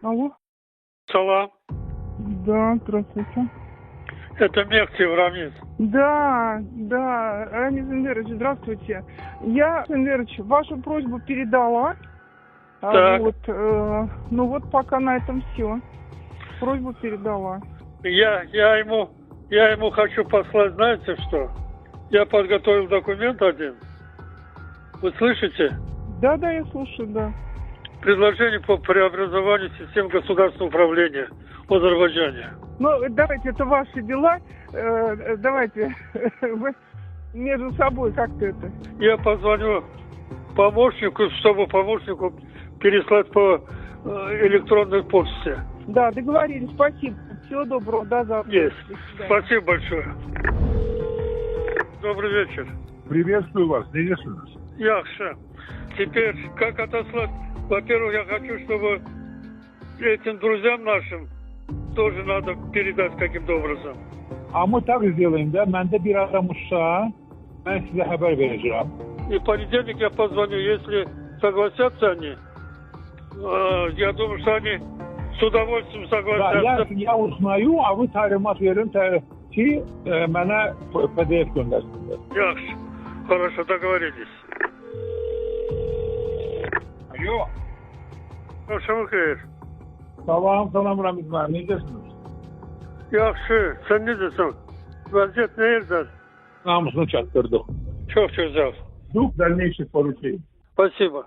Алло? Салам. Да, здравствуйте. Это Мехтиев Рамис. Да, Рамис Эндерович, здравствуйте. Я, Эндерович, вашу просьбу передала. Так. Ну вот пока на этом все. Просьбу передала. Я ему хочу послать, знаете что? Я подготовил документ один. Вы слышите? Да, я слушаю, да. Предложение по преобразованию систем государственного управления в Азербайджане. Ну, давайте, это ваши дела. Давайте, вы между собой как-то это. Я позвоню помощнику, чтобы помощнику переслать по электронной почте. Да, договорились, спасибо. Всего доброго, до завтра. Есть. До свидания. Спасибо большое. Добрый вечер. Приветствую вас, приветствую. Яхша. Теперь, как отослать? Во-первых, я хочу, чтобы этим друзьям нашим тоже надо передать каким-то образом. А мы так сделаем, да? Məndə bir adam uşağı, mən sizə xəbər verəcəm. И в понедельник я позвоню, если согласятся они. Я думаю, что они с удовольствием Да, согласятся. я uznаю, а вы təlimat verin ki, mənə PDF göndərsinlər. Яхша. Хорошо, договорились. Alo. Akşamı xeyir. Salam Ramiz müəllim, necəsiniz? Yaxşı, sen neredesin? Vaziyet nerede? Namusunu çatdırdıq. Çok güzel. Duq, dəlneyşik poruçuyum. Спасибо.